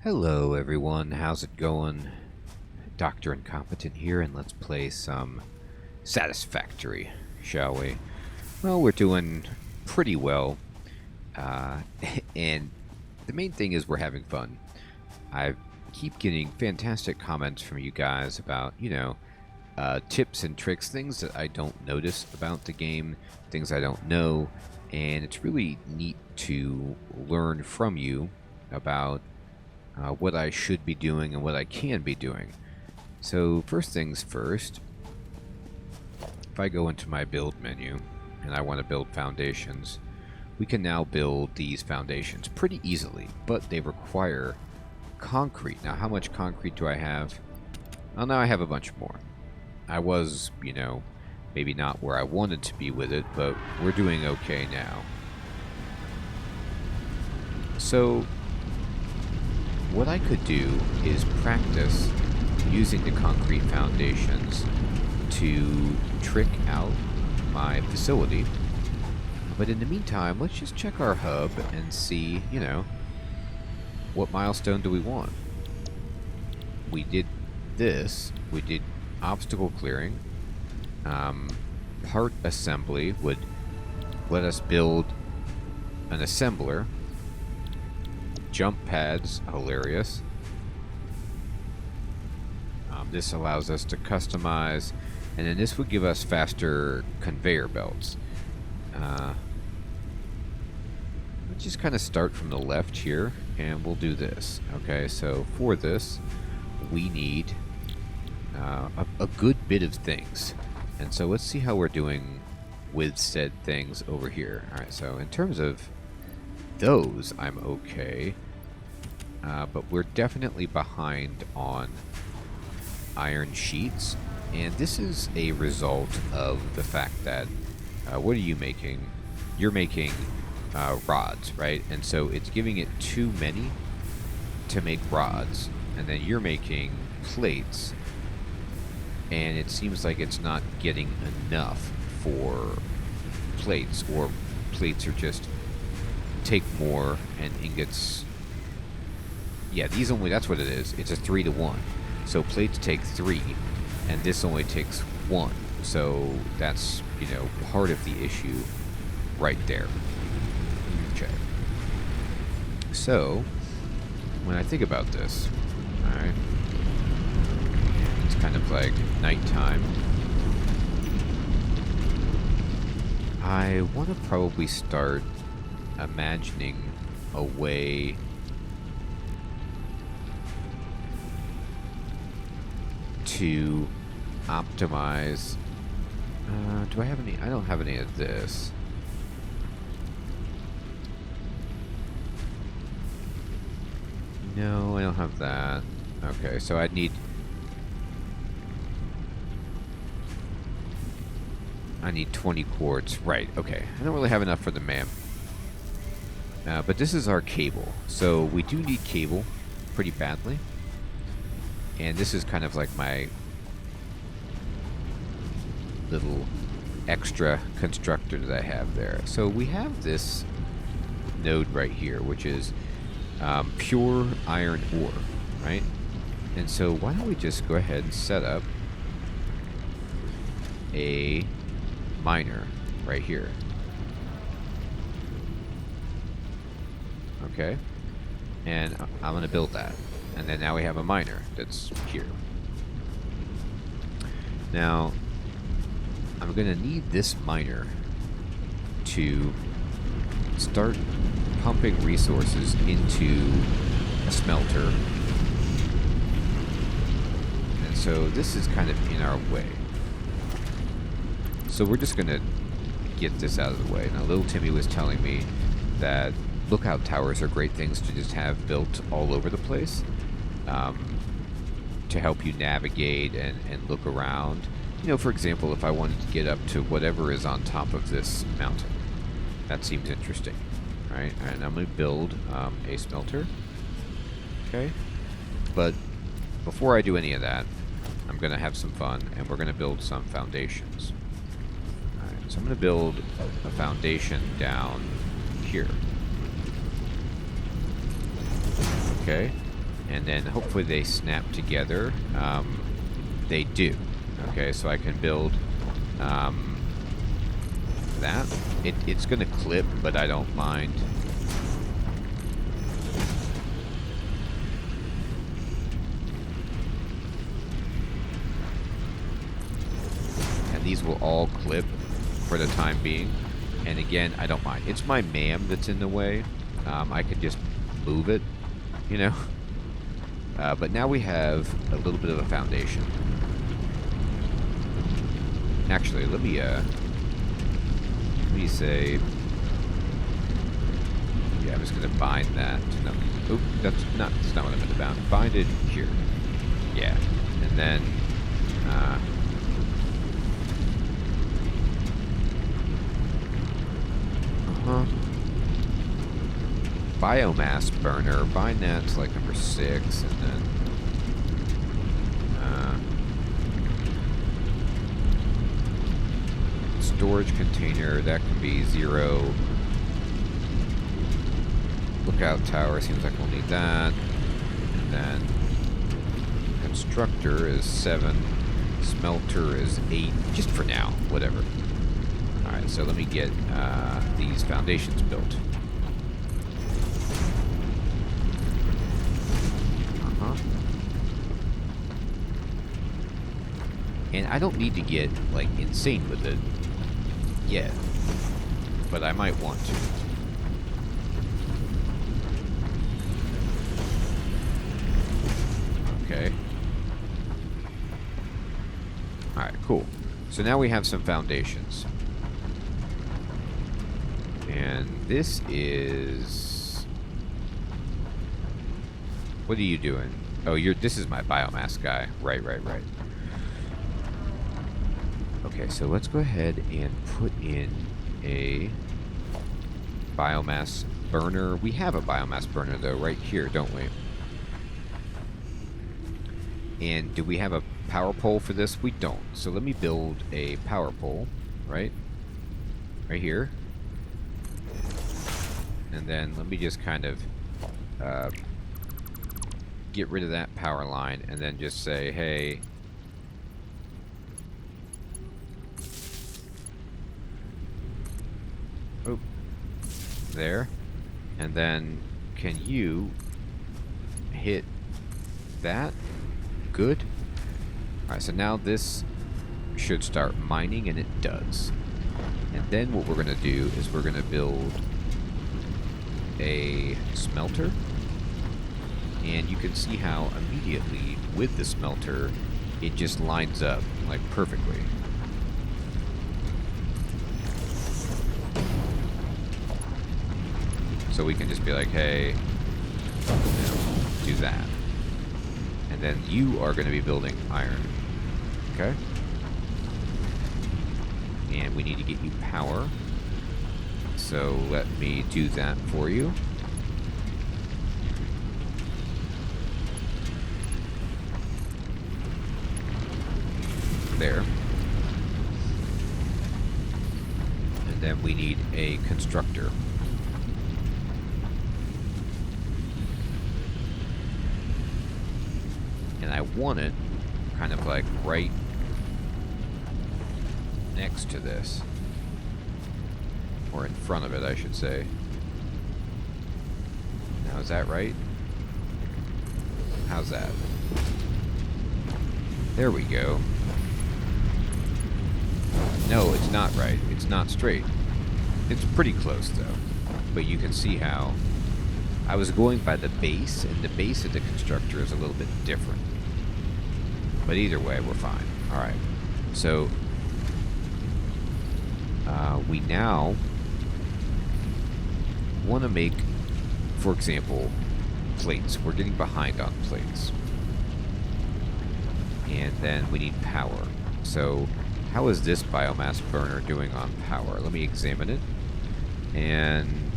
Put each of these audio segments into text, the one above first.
Hello everyone, how's it going? Dr. Incompetent here, and let's play some Satisfactory, shall we? Well, we're doing pretty well, uh, and the main thing is we're having fun. I keep getting fantastic comments from you guys about, tips and tricks, things that I don't notice about the game, things I don't know, and it's really neat to learn from you about what I should be doing and what I can be doing. So first things first, if I go into my build menu and I want to build foundations, we can now build these foundations pretty easily, but they require concrete. Now how much concrete do I have? Well, now I have a bunch more. I was, maybe not where I wanted to be with it, but we're doing okay now. So what I could do is practice using the concrete foundations to trick out my facility. But in the meantime, let's just check our hub and see, what milestone do we want? We did this. We did obstacle clearing. Part assembly would let us build an assembler. Jump pads, hilarious. This allows us to customize, and then this would give us faster conveyor belts. Let's just kind of start from the left here, and we'll do this. Okay, so for this, we need a good bit of things. And so let's see how we're doing with said things over here. Alright, so in terms of those, I'm okay. But we're definitely behind on iron sheets, and this is a result of the fact that what are you making? You're making rods, right? And so it's giving it too many to make rods, and then you're making plates, and it seems like it's not getting enough for plates, or plates are just take more, and ingots. Yeah, these only, that's what it is. It's a 3-to-1. So plates take 3, and this only takes 1. So that's, part of the issue right there. Okay. So, when I think about this, alright, it's kind of like nighttime. I want to probably start imagining a way to optimize. Do I have any? I don't have any of this. No, I don't have that. Okay, so I need 20 quartz. Right, okay. I don't really have enough for the man. But this is our cable. So we do need cable pretty badly. And this is kind of like my little extra constructor that I have there. So we have this node right here, which is pure iron ore, right? And so why don't we just go ahead and set up a miner right here. Okay. And I'm going to build that. And then now we have a miner that's here. Now, I'm going to need this miner to start pumping resources into a smelter. And so this is kind of in our way. So we're just going to get this out of the way. Now, little Timmy was telling me that lookout towers are great things to just have built all over the place. To help you navigate and look around. For example, if I wanted to get up to whatever is on top of this mountain. That seems interesting, right? And I'm going to build a smelter. Okay? But before I do any of that, I'm going to have some fun, and we're going to build some foundations. Alright, so I'm going to build a foundation down here. Okay? and then hopefully they snap together. They do. Okay, so I can build that. It's going to clip, but I don't mind. And these will all clip for the time being. And again, I don't mind. It's my MAM that's in the way. I could just move it, you know. But now we have a little bit of a foundation. Actually, let me say, yeah, I'm just gonna bind that to them. Oop, that's not what I meant to bound. Bind it here. Yeah, and then biomass burner. Bind that to like number 6, and then storage container, that can be 0. Lookout tower seems like we'll need that. And then constructor is 7. Smelter is 8. Just for now, whatever. Alright, so let me get these foundations built. And I don't need to get, like, insane with it yet, but I might want to. Okay. Alright, cool. So now we have some foundations. And this is... What are you doing? Oh, this is my biomass guy. Right. Okay, so let's go ahead and put in a biomass burner. We have a biomass burner, though, right here, don't we? And do we have a power pole for this? We don't. So let me build a power pole, right? Right here. And then let me just kind of get rid of that power line and then just say, hey... Oh, there. And then can you hit that? Good. Alright, so now this should start mining, and it does. And then what we're going to do is we're going to build a smelter. And you can see how immediately with the smelter it just lines up like perfectly. So we can just be like, hey, do that. And then you are going to be building iron. Okay? And we need to get you power. So let me do that for you. There. And then we need a constructor. And I want it kind of like right next to this. Or in front of it, I should say. Now, is that right? How's that? There we go. No, it's not right. It's not straight. It's pretty close, though. But you can see how I was going by the base, and the base of the constructor is a little bit different. But either way, we're fine. Alright. So, we now want to make, for example, plates. We're getting behind on plates. And then we need power. So, how is this biomass burner doing on power? Let me examine it. And...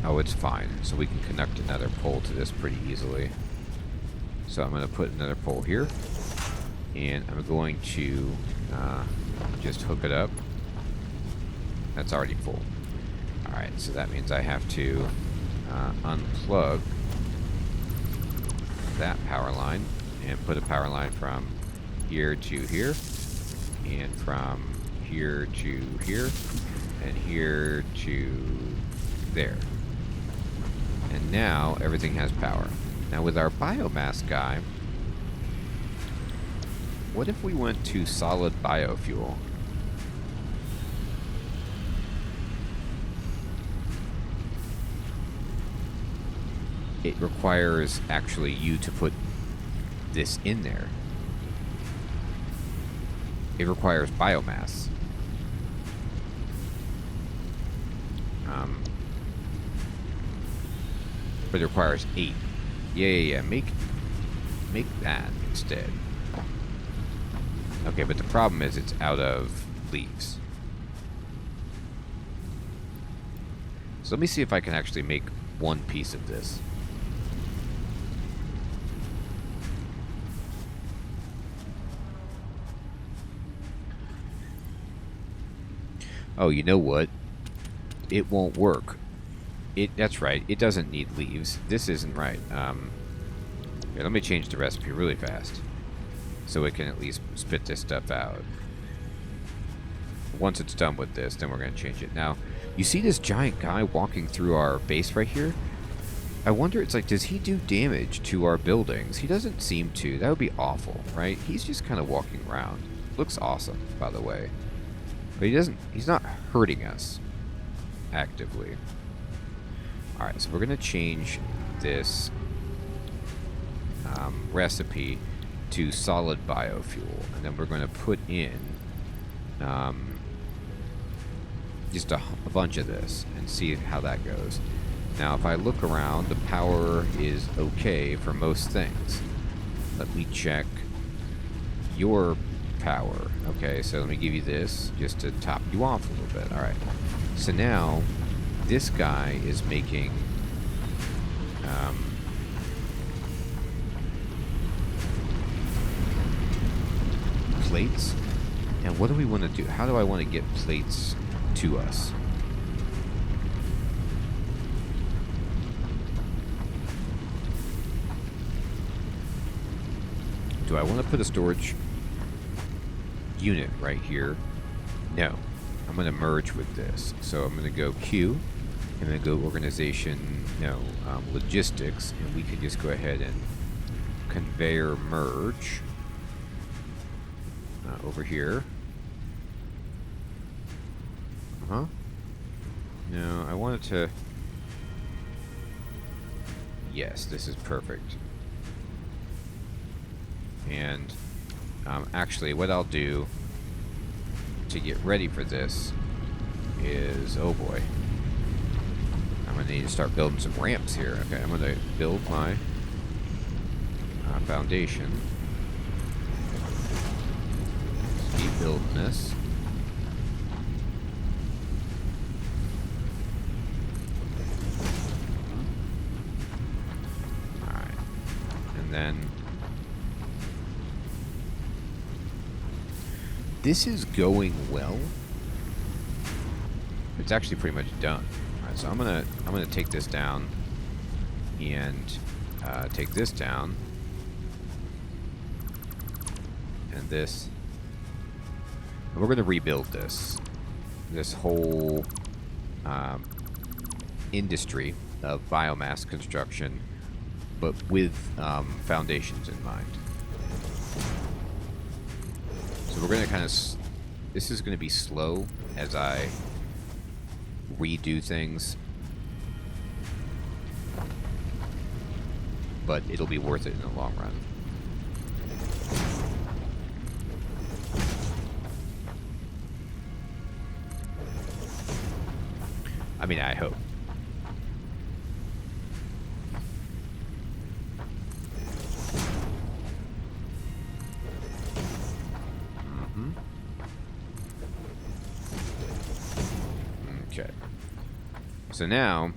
oh, it's fine. So we can connect another pole to this pretty easily. So I'm going to put another pole here. And I'm going to just hook it up. That's already full. Alright, so that means I have to unplug that power line and put a power line from here to here, and from here to here, and here to there. And now everything has power. Now with our biomass guy, what if we went to solid biofuel? It requires actually you to put this in there. It requires biomass. But it requires 8. Yeah. Make that instead. Okay, but the problem is it's out of leaves. So let me see if I can actually make one piece of this. Oh, you know what? It won't work. That's right. It doesn't need leaves. This isn't right. Here, let me change the recipe really fast, so it can at least spit this stuff out. Once it's done with this, then we're going to change it. Now, you see this giant guy walking through our base right here? I wonder, it's like, does he do damage to our buildings? He doesn't seem to. That would be awful, right? He's just kind of walking around. Looks awesome, by the way. But he's not hurting us actively. Alright, so we're going to change this recipe to solid biofuel. And then we're going to put in just a bunch of this and see how that goes. Now, if I look around, the power is okay for most things. Let me check your power. Okay, so let me give you this just to top you off a little bit. Alright, so now this guy is making plates. And what do we want to do? How do I want to get plates to us? Do I want to put a storage unit right here? No. I'm going to merge with this. So I'm going to go Q. I'm going to go organization, logistics. And we can just go ahead and conveyor merge over here. No, I wanted to... Yes, this is perfect. And actually, what I'll do to get ready for this is... Oh boy. I'm going to need to start building some ramps here. Okay, I'm going to build my foundation. Keep building this. Alright. And then... This is going well. It's actually pretty much done. Alright, so I'm gonna take this down and take this down. And this. And we're gonna rebuild this whole industry of biomass construction, but with foundations in mind. So we're going to kind of... This is going to be slow as I redo things, but it'll be worth it in the long run. I mean, I hope. Okay. So now,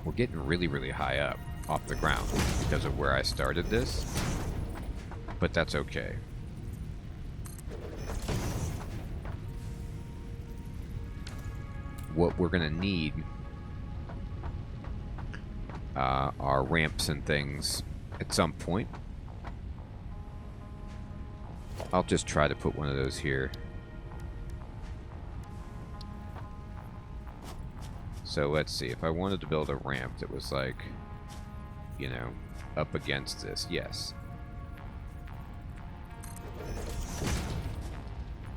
we're getting really, really high up off the ground because of where I started this. But that's okay. What we're going to need are ramps and things at some point. I'll just try to put one of those here. So let's see, if I wanted to build a ramp that was like, you know, up against this, yes.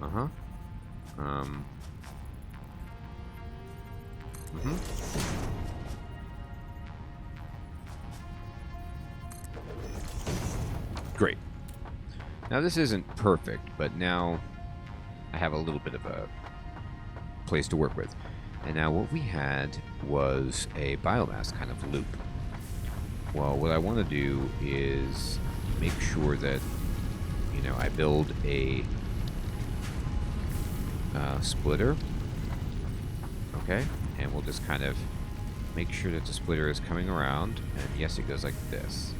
Uh-huh. Great. Now this isn't perfect, but now I have a little bit of a place to work with. And now what we had was a biomass kind of loop. Well, what I want to do is make sure that, you know, I build a splitter. Okay, and we'll just kind of make sure that the splitter is coming around. And yes, it goes like this.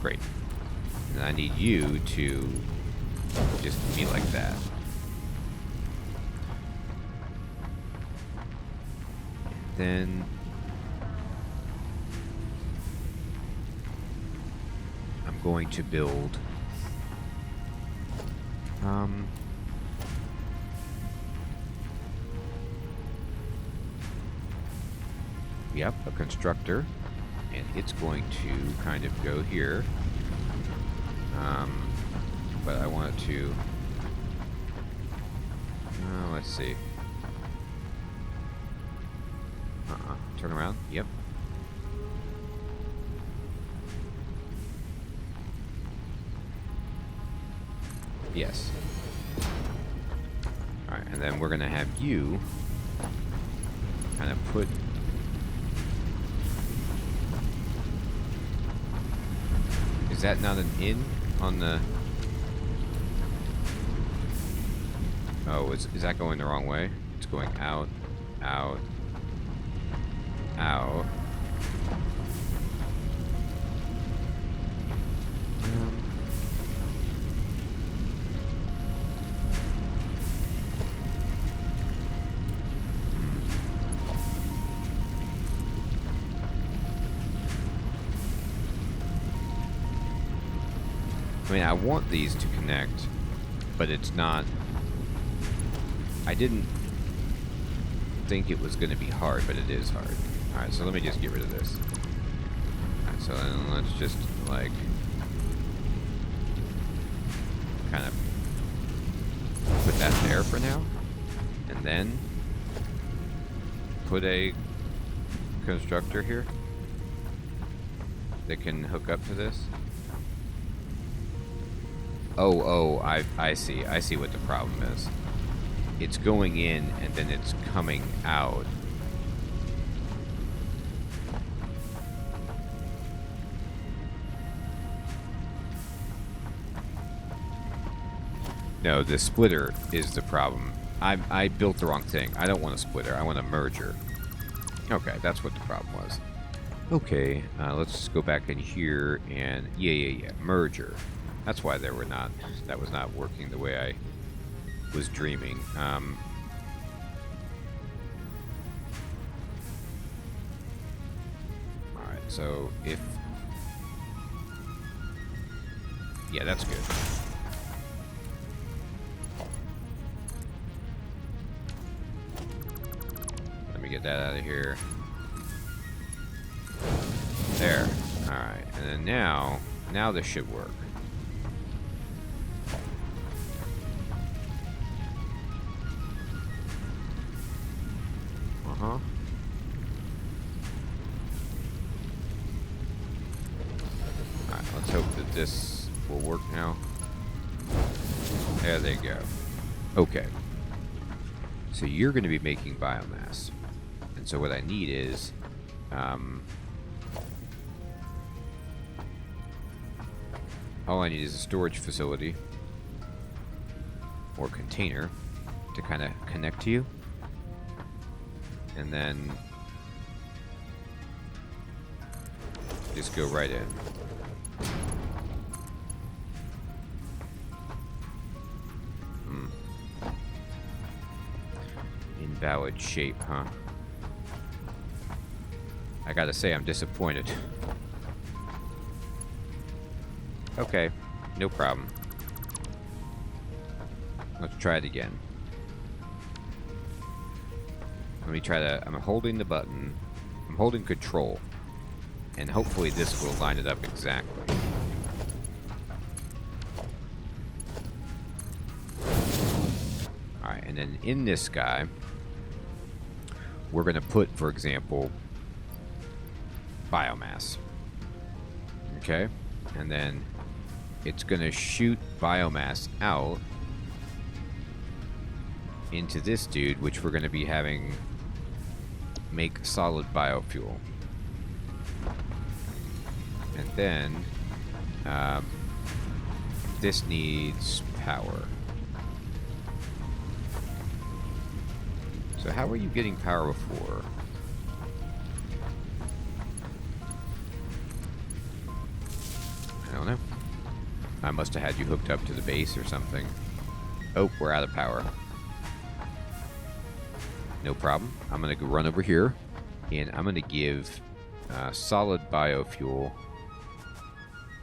Great. And I need you to just be like that. And then I'm going to build yep, a constructor, and it's going to kind of go here. But I want it to, let's see. Turn around. Yep. Yes. Alright, and then we're going to have you kind of put... Is that not an in on the... Oh, is that going the wrong way? It's going out, out, out. I mean, I want these to connect, but it's not... I didn't think it was going to be hard, but it is hard. Alright, so let me just get rid of this. Alright, so then let's just, like, kind of put that there for now. And then put a constructor here that can hook up to this. Oh, I see. I see what the problem is. It's going in and then it's coming out. No, the splitter is the problem. I built the wrong thing. I don't want a splitter. I want a merger. Okay, that's what the problem was. Okay, let's go back in here and... Yeah. Merger. That's why that was not working the way I was dreaming. Alright, so if... Yeah, that's good. Let me get that out of here. There. Alright, and then now this should work. Alright, let's hope that this will work now. There they go. Okay. So you're going to be making biomass. And so what I need is... all I need is a storage facility or container to kind of connect to you. And then just go right in. Invalid shape, huh? I gotta say, I'm disappointed. Okay, no problem. Let's try it again. Let me try to... I'm holding the button. I'm holding control. And hopefully this will line it up exactly. Alright, and then in this guy, we're going to put, for example, biomass. Okay? And then it's going to shoot biomass out into this dude, which we're going to be having make solid biofuel. And then this needs power. So how are you getting power before? I don't know. I must have had you hooked up to the base or something. Oh, we're out of power. No problem. I'm going to run over here, and I'm going to give solid biofuel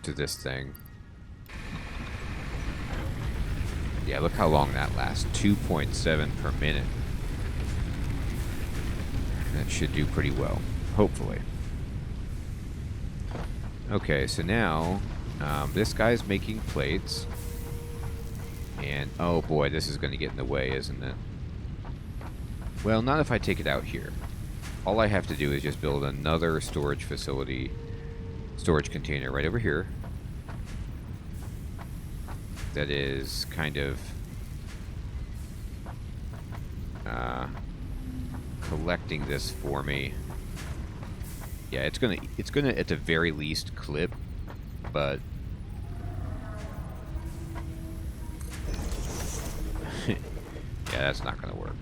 to this thing. Yeah, look how long that lasts. 2.7 per minute. That should do pretty well, hopefully. Okay, so now this guy's making plates. And, oh boy, this is going to get in the way, isn't it? Well, not if I take it out here. All I have to do is just build another storage facility, storage container right over here. That is kind of collecting this for me. Yeah, it's gonna at the very least clip, but yeah, that's not gonna work.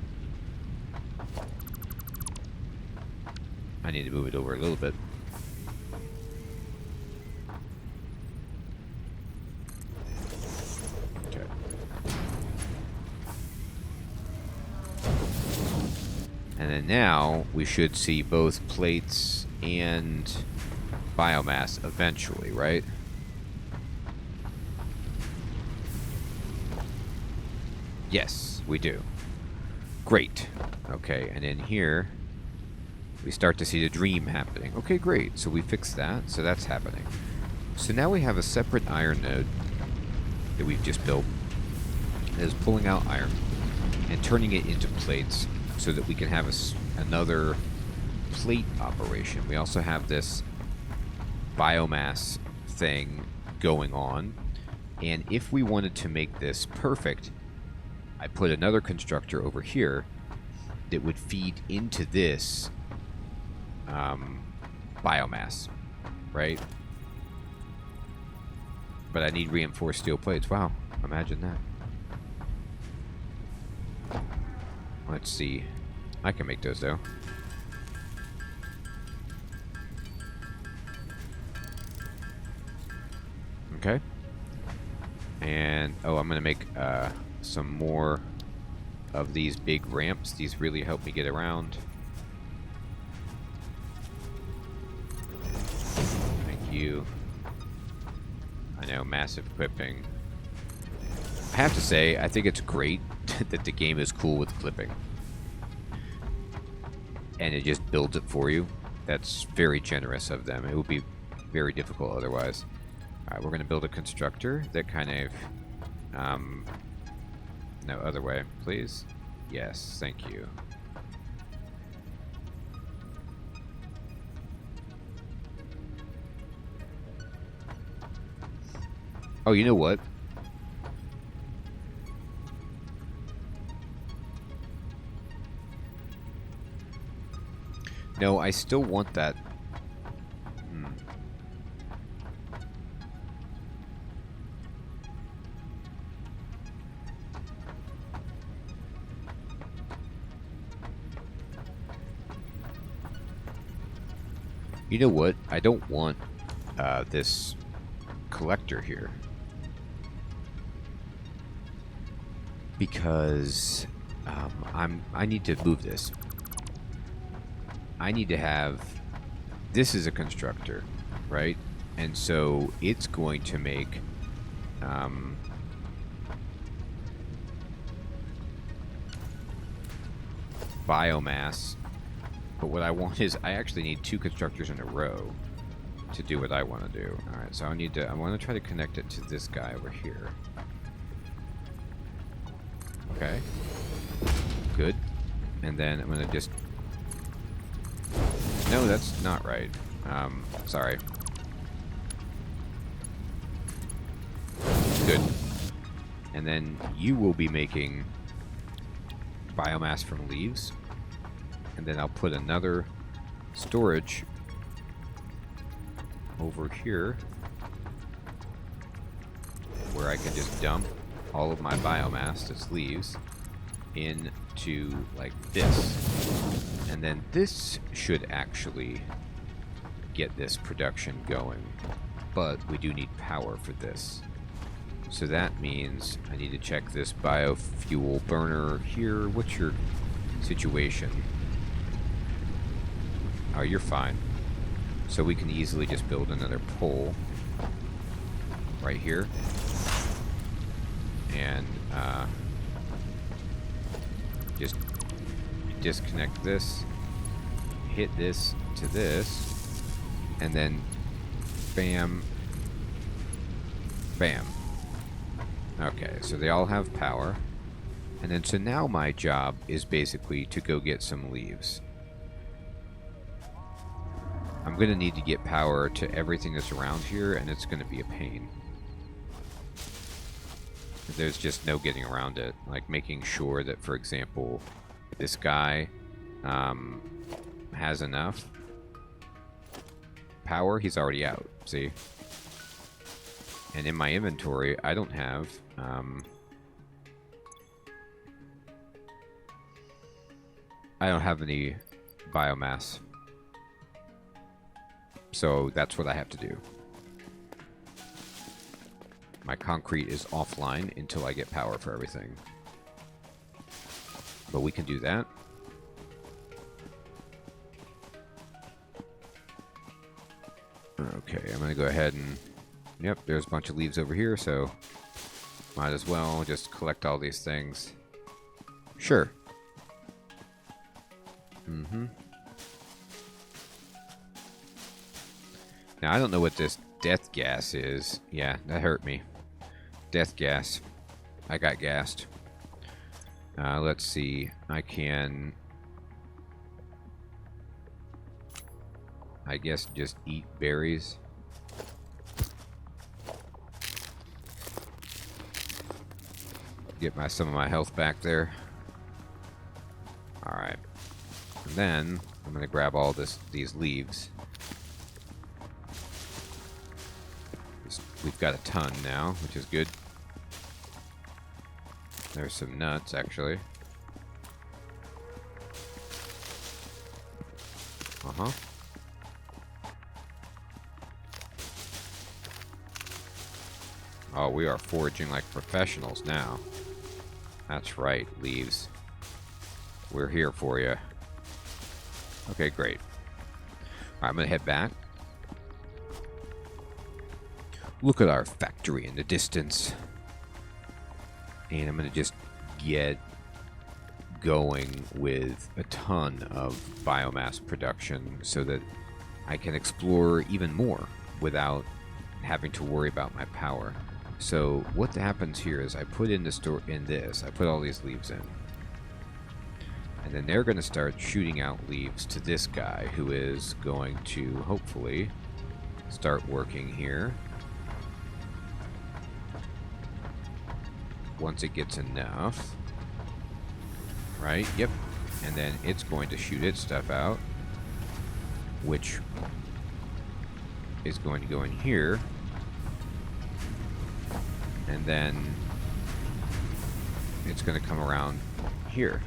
I need to move it over a little bit. Okay. And then now we should see both plates and biomass eventually, right? Yes, we do. Great. Okay, and in here we start to see the dream happening. Okay, great. So we fixed that. So that's happening. So now we have a separate iron node that we've just built that is pulling out iron and turning it into plates so that we can have another plate operation. We also have this biomass thing going on. And if we wanted to make this perfect, I put another constructor over here that would feed into this biomass, right? But I need reinforced steel plates. Wow, imagine that. Let's see. I can make those though. Okay. And oh, I'm gonna make some more of these big ramps. These really help me get around. You. I know, massive clipping. I have to say, I think it's great that the game is cool with clipping. And it just builds it for you. That's very generous of them. It would be very difficult otherwise. Alright, we're going to build a constructor that kind of... no, other way, please. Yes, thank you. Oh, you know what? No, I still want that. You know what? I don't want this collector here. Because I need to move this. I need to have... This is a constructor, right? And so it's going to make biomass. But what I want is I actually need 2 constructors in a row to do what I want to do. All right, so I want to try to connect it to this guy over here. Okay. Good. And then I'm going to just... No, that's not right. Sorry. Good. And then you will be making biomass from leaves. And then I'll put another storage over here where I can just dump all of my biomass, that's leaves, into like this. And then this should actually get this production going. But we do need power for this. So that means I need to check this biofuel burner here. What's your situation? Oh, you're fine. So we can easily just build another pole right here. And just disconnect this, hit this to this, and then bam, bam. Okay, so they all have power. And then so now my job is basically to go get some leaves. I'm going to need to get power to everything that's around here, and it's going to be a pain. There's just no getting around it. Like making sure that, for example, this guy has enough power. He's already out, see? And in my inventory, I don't have... I don't have any biomass. So that's what I have to do. My concrete is offline until I get power for everything. But we can do that. Okay, I'm going to go ahead and... Yep, there's a bunch of leaves over here, so might as well just collect all these things. Sure. Now, I don't know what this death gas is. Yeah, that hurt me. Death gas. I got gassed. Let's see. I can... I guess just eat berries. Get some of my health back there. Alright. And then I'm going to grab all these leaves. We've got a ton now, which is good. There's some nuts, actually. Uh-huh. Oh, we are foraging like professionals now. That's right, leaves. We're here for you. Okay, great. All right, I'm going to head back. Look at our factory in the distance. And I'm going to just get going with a ton of biomass production so that I can explore even more without having to worry about my power. So what happens here is I put in I put all these leaves in. And then they're going to start shooting out leaves to this guy who is going to hopefully start working here. Once it gets enough. Right? Yep. And then it's going to shoot its stuff out, which is going to go in here. And then it's going to come around here.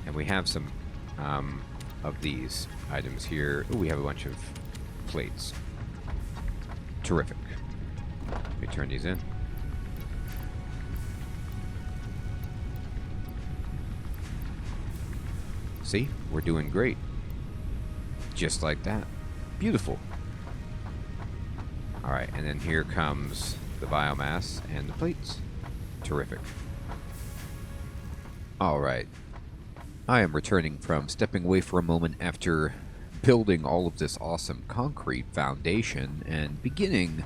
And we have some of these items here. Ooh, we have a bunch of plates. Terrific. Let me turn these in. See? We're doing great. Just like that. Beautiful. Alright, and then here comes the biomass and the plates. Terrific. Alright. I am returning from stepping away for a moment after building all of this awesome concrete foundation and beginning,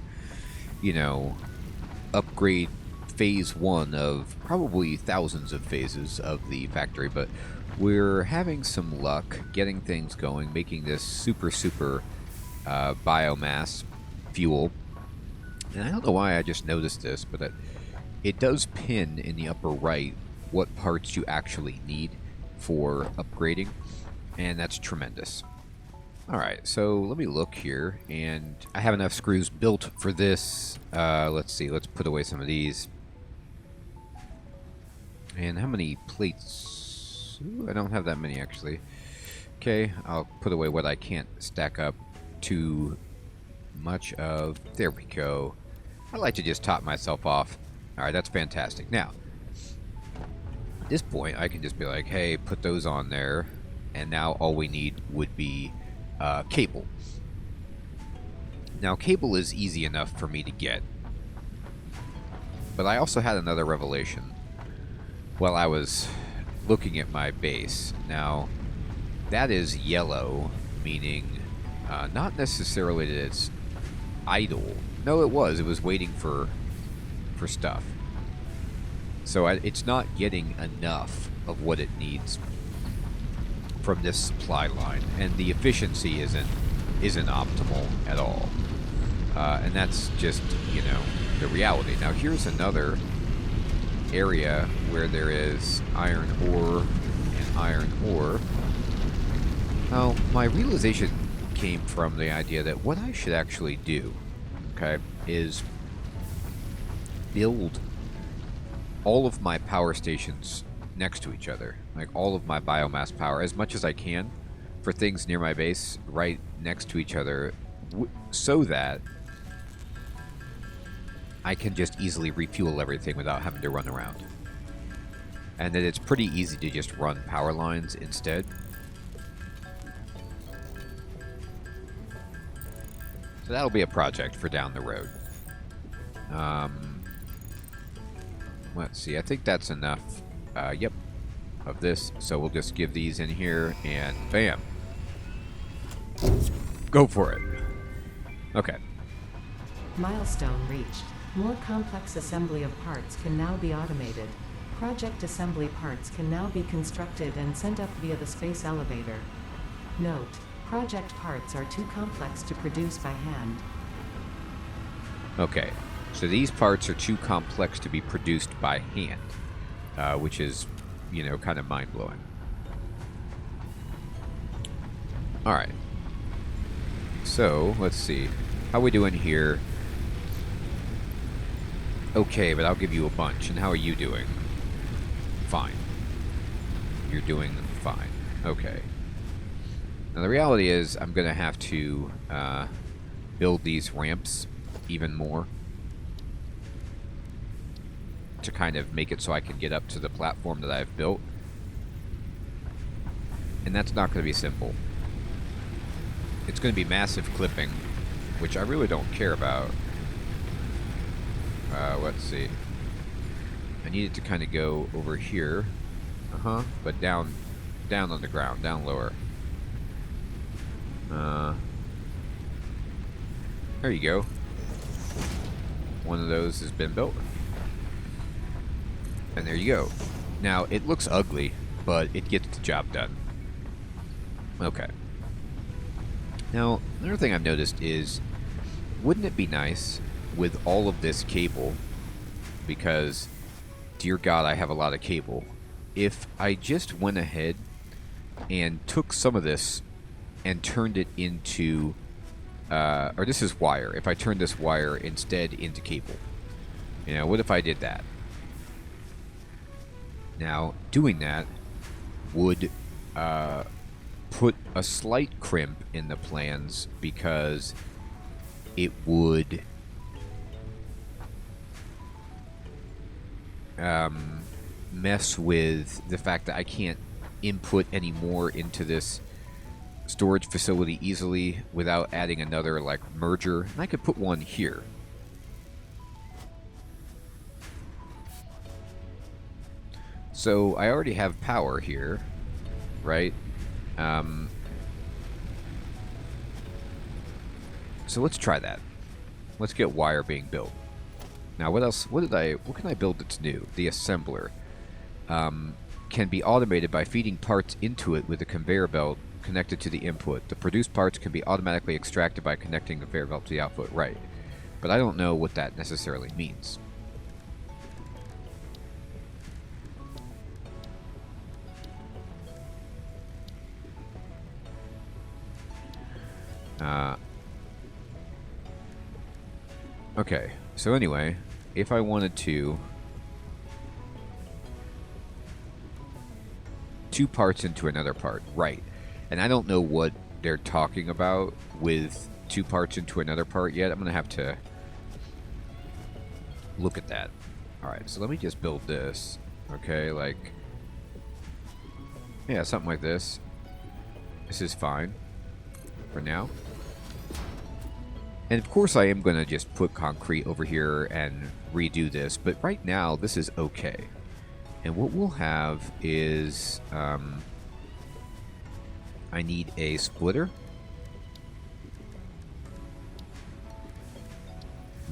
you know, upgrade phase 1 of probably thousands of phases of the factory, but we're having some luck getting things going, making this super biomass fuel. And I don't know why I just noticed this, but it does pin in the upper right what parts you actually need for upgrading, and that's tremendous. Alright, so let me look here, and I have enough screws built for this. Let's see, let's put away some of these. And how many plates? Ooh, I don't have that many, actually. Okay, I'll put away what I can't stack up too much of. There we go. I like to just top myself off. Alright, that's fantastic. Now, at this point, I can just be like, hey, put those on there, and now all we need would be cable. Now, cable is easy enough for me to get, but I also had another revelation while I was looking at my base. Now, that is yellow, meaning not necessarily that it's idle. No, it was waiting for stuff. So it's not getting enough of what it needs from this supply line, and the efficiency isn't optimal at all. And that's just, you know, the reality. Now here's another area where there is iron ore and iron ore. Now, my realization came from the idea that what I should actually do, okay, is build all of my power stations next to each other, like all of my biomass power, as much as I can, for things near my base, right next to each other, so that I can just easily refuel everything without having to run around. And that it's pretty easy to just run power lines instead. So that'll be a project for down the road. Let's see, I think that's enough. Yep, of this. So we'll just give these in here, and bam. Go for it. Okay. Milestone reached. More complex assembly of parts can now be automated. Project assembly parts can now be constructed and sent up via the space elevator. Note: project parts are too complex to produce by hand. Okay, so these parts are too complex to be produced by hand, which is, you know, kind of mind-blowing. Alright. So, let's see. How we doing here? Okay, but I'll give you a bunch. And how are you doing? Fine. You're doing fine. Okay. Now, the reality is I'm going to have to build these ramps even more to kind of make it so I can get up to the platform that I've built. And that's not going to be simple. It's going to be massive clipping, which I really don't care about. Let's see. I need it to kind of go over here. But down on the ground, down lower. There you go. One of those has been built. And there you go. Now, it looks ugly, but it gets the job done. Okay. Now, another thing I've noticed is, wouldn't it be nice with all of this cable, because, dear God, I have a lot of cable, if I just went ahead and took some of this and turned it into, or this is wire, if I turned this wire instead into cable. You know, what if I did that? Now, doing that would put a slight crimp in the plans, because it would mess with the fact that I can't input any more into this storage facility easily without adding another like merger. And I could put one here. So I already have power here, right? So let's try that. Let's get wire being built. Now what else? What can I build that's new? The assembler. Can be automated by feeding parts into it with a conveyor belt connected to the input. The produced parts can be automatically extracted by connecting the conveyor belt to the output. Right. But I don't know what that necessarily means. Okay, so anyway, if I wanted to... 2 parts into another part, right. And I don't know what they're talking about with 2 parts into another part yet. I'm going to have to look at that. Alright, so let me just build this. Okay, like... yeah, something like this. This is fine for now. And of course I am going to just put concrete over here and redo this, but right now this is okay. And what we'll have is, I need a splitter.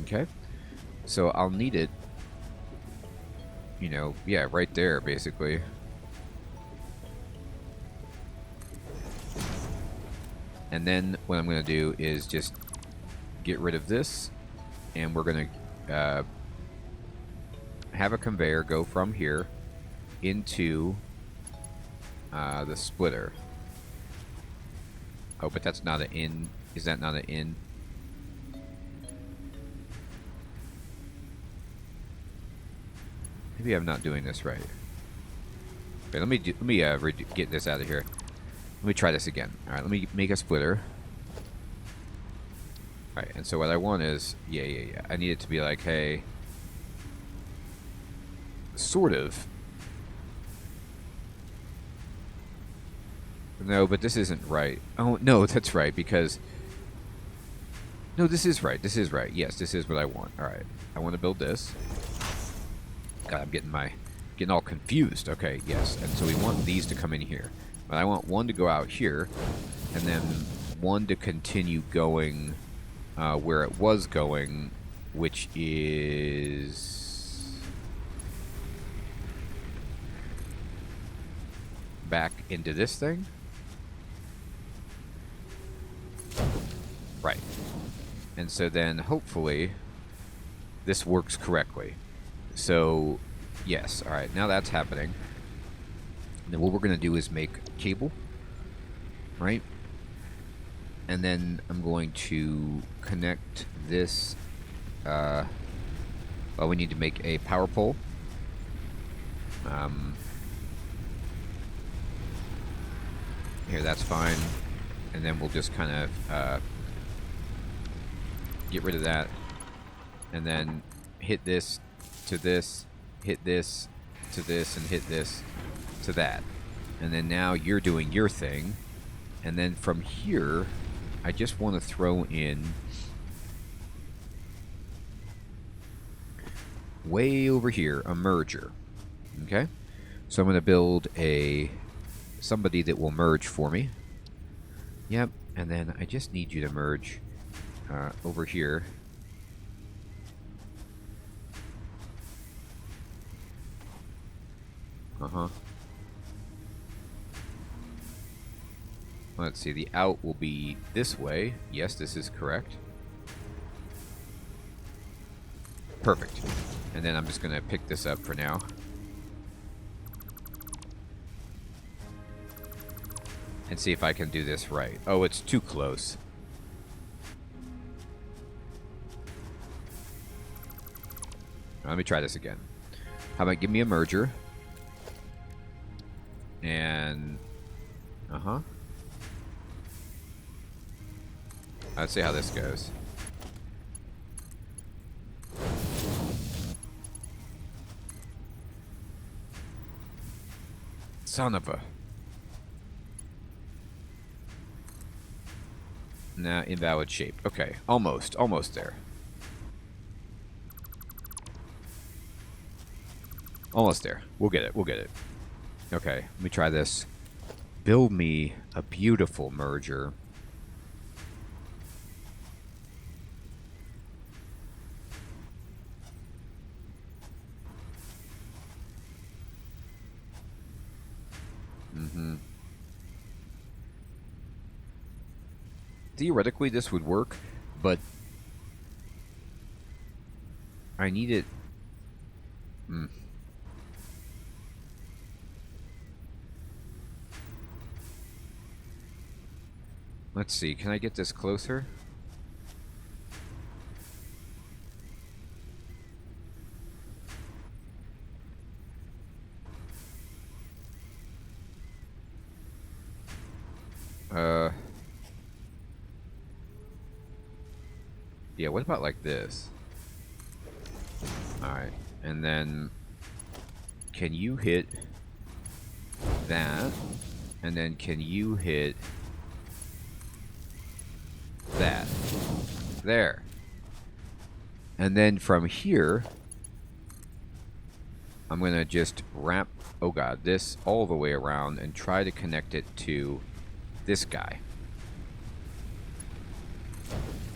Okay. So I'll need it, you know, yeah, right there basically. And then what I'm going to do is just get rid of this, and we're going to have a conveyor go from here into the splitter. Oh, but that's not an in. Is that not an in? Maybe I'm not doing this right. Okay, let me get this out of here. Let me try this again. All right, let me make a splitter. All right, and so what I want is, yeah. I need it to be like, hey, sort of. No, but this isn't right. Oh, no, that's right, because... no, this is right. This is right. Yes, this is what I want. All right. I want to build this. God, I'm getting all confused. Okay, yes. And so we want these to come in here. But I want one to go out here, and then one to continue going where it was going, which is... back into this thing? Right. And so then, hopefully, this works correctly. So, yes. Alright, now that's happening. And then what we're going to do is make cable. Right? And then I'm going to connect this... well, we need to make a power pole. Here, that's fine. And then we'll just kind of get rid of that. And then hit this to this, hit this to this, and hit this to that. And then now you're doing your thing. And then from here, I just want to throw in way over here a merger. Okay? So I'm going to build somebody that will merge for me. Yep, and then I just need you to merge over here. Let's see, the out will be this way. Yes, this is correct. Perfect. And then I'm just going to pick this up for now. And see if I can do this right. Oh, it's too close. Let me try this again. How about give me a merger? And... Let's see how this goes. Son of a... Nah, invalid shape. Okay, almost there. Almost there. We'll get it. Okay, let me try this. Build me a beautiful merger. Theoretically, this would work, but I need it. Let's see. Can I get this closer? Yeah, what about like this? Alright. And then can you hit that? And then can you hit that? There. And then from here, I'm going to just wrap, oh god, this all the way around and try to connect it to this guy.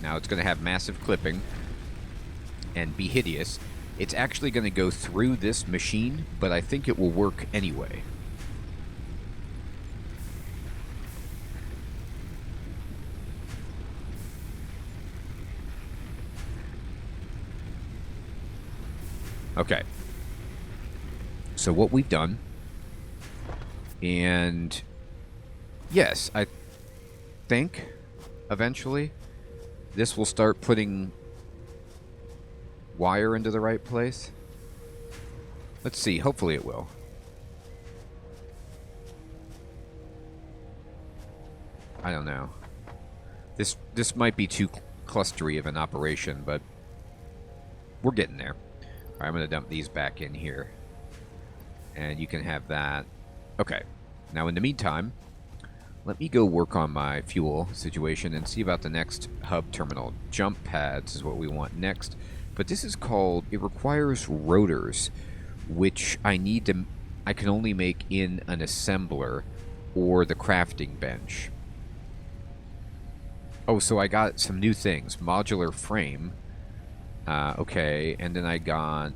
Now it's going to have massive clipping and be hideous. It's actually going to go through this machine, but I think it will work anyway. Okay. So what we've done, and yes, I think eventually this will start putting wire into the right place. Let's see. Hopefully it will. I don't know. This might be too clustery of an operation, but we're getting there. All right, I'm going to dump these back in here. And you can have that. Okay. Now, in the meantime, let me go work on my fuel situation and see about the next hub terminal. Jump pads is what we want next. But this is called, it requires rotors, which I can only make in an assembler or the crafting bench. Oh, so I got some new things. Modular frame. Okay, and then I got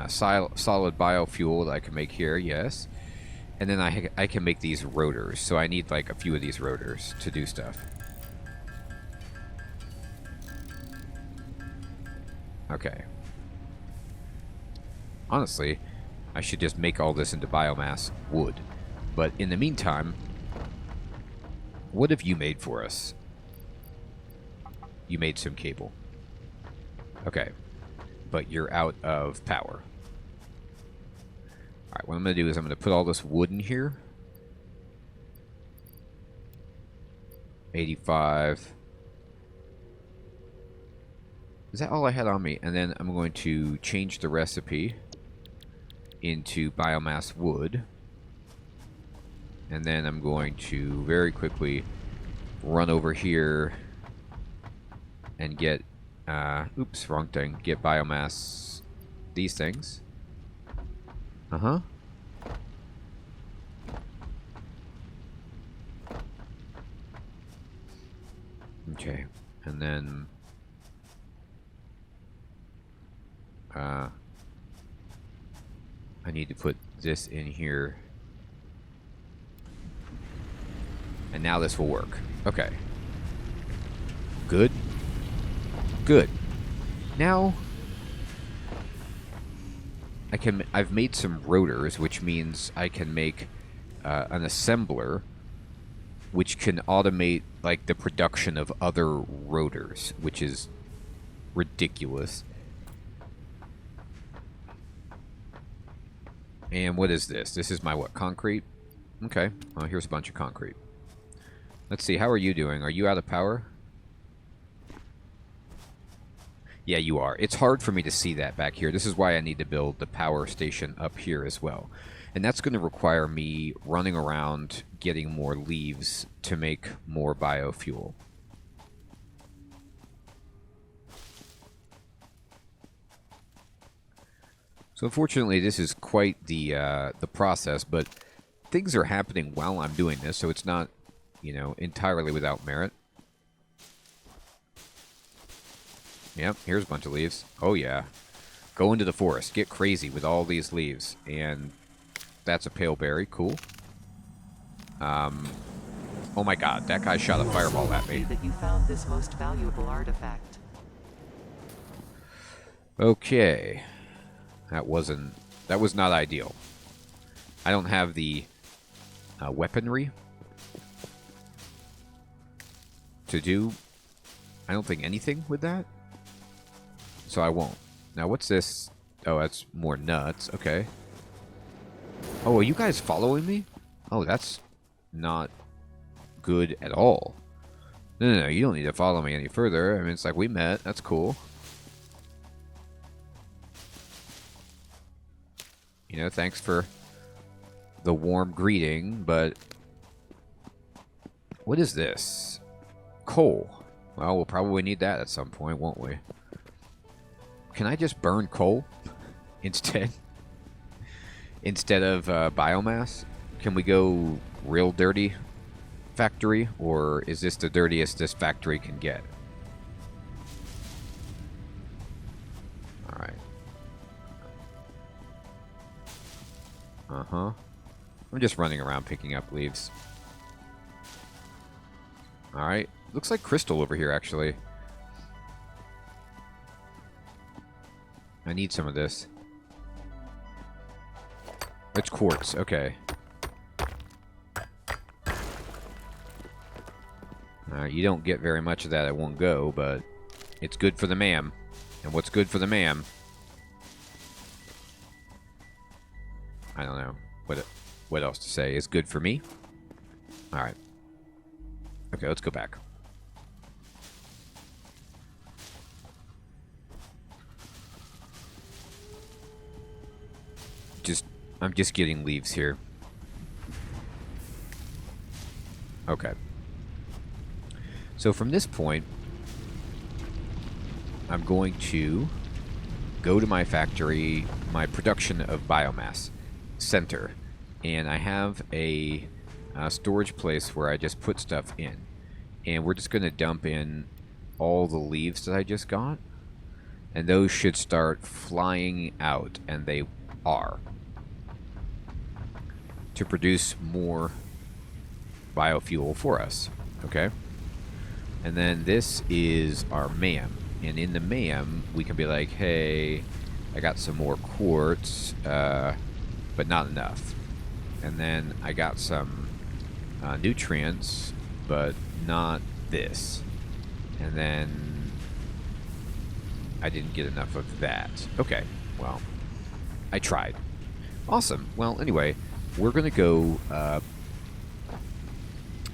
solid biofuel that I can make here, yes. And then I can make these rotors. So I need like a few of these rotors to do stuff. Okay. Honestly, I should just make all this into biomass wood. But in the meantime, what have you made for us? You made some cable. Okay. But you're out of power. Alright, what I'm going to do is I'm going to put all this wood in here. 85. Is that all I had on me? And then I'm going to change the recipe into biomass wood. And then I'm going to very quickly run over here and get, oops, wrong thing, get biomass, these things. Uh-huh. Okay, and then I need to put this in here. And now this will work. Okay. Good. Good. Now I've made some rotors, which means I can make an assembler which can automate like the production of other rotors, which is ridiculous. And what is this? This is my what? Concrete? Okay. Well, here's a bunch of concrete. Let's see. How are you doing? Are you out of power? Yeah, you are. It's hard for me to see that back here. This is why I need to build the power station up here as well. And that's going to require me running around getting more leaves to make more biofuel. So unfortunately, this is quite the process, but things are happening while I'm doing this, so it's not, you know, entirely without merit. Yep, here's a bunch of leaves. Oh yeah. Go into the forest. Get crazy with all these leaves. And that's a pale berry. Cool. Oh my god, that guy shot a fireball at me. That you found this most valuable artifact. Okay. That was not ideal. I don't have the weaponry to do, I don't think, anything with that. So I won't. Now, what's this? Oh, that's more nuts. Okay. Oh, are you guys following me? Oh, that's not good at all. No, you don't need to follow me any further. I mean, it's like we met. That's cool. You know, thanks for the warm greeting, but what is this? Coal. Well, we'll probably need that at some point, won't we? Can I just burn coal instead? Instead of biomass? Can we go real dirty factory, or is this the dirtiest this factory can get? Alright. Uh-huh. I'm just running around picking up leaves. Alright. Looks like crystal over here, actually. I need some of this. It's quartz. Okay. You don't get very much of that at one go, but it's good for the ma'am. And what's good for the ma'am? I don't know what else to say. Is good for me? Alright. Okay, let's go back. I'm just getting leaves here. Okay. So from this point, I'm going to go to my factory, my production of biomass center, and I have a storage place where I just put stuff in. And we're just going to dump in all the leaves that I just got, and those should start flying out, and they are, to produce more biofuel for us. Okay? And then this is our MAM. And in the MAM, we can be like, hey, I got some more quartz, but not enough. And then I got some nutrients, but not this. And then I didn't get enough of that. Okay, well, I tried. Awesome. Well, anyway, we're going to go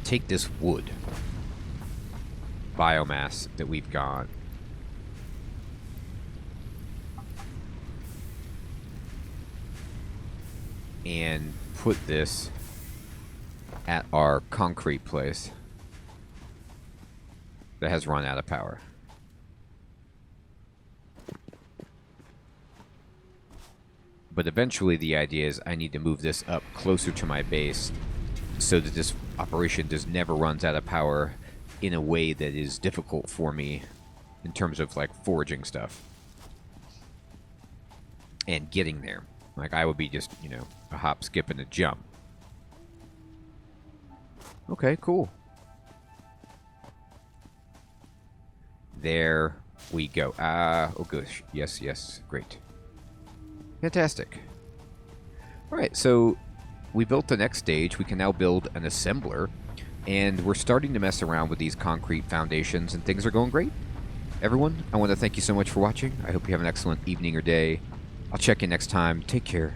take this wood biomass that we've got and put this at our concrete place that has run out of power. But eventually the idea is I need to move this up closer to my base so that this operation just never runs out of power in a way that is difficult for me in terms of like foraging stuff and getting there. Like I would be just, you know, a hop, skip, and a jump. Okay, cool. There we go. Oh gosh. Yes, great. Fantastic. Alright, so we built the next stage. We can now build an assembler, and we're starting to mess around with these concrete foundations, and things are going great. Everyone, I want to thank you so much for watching. I hope you have an excellent evening or day. I'll check in next time. Take care.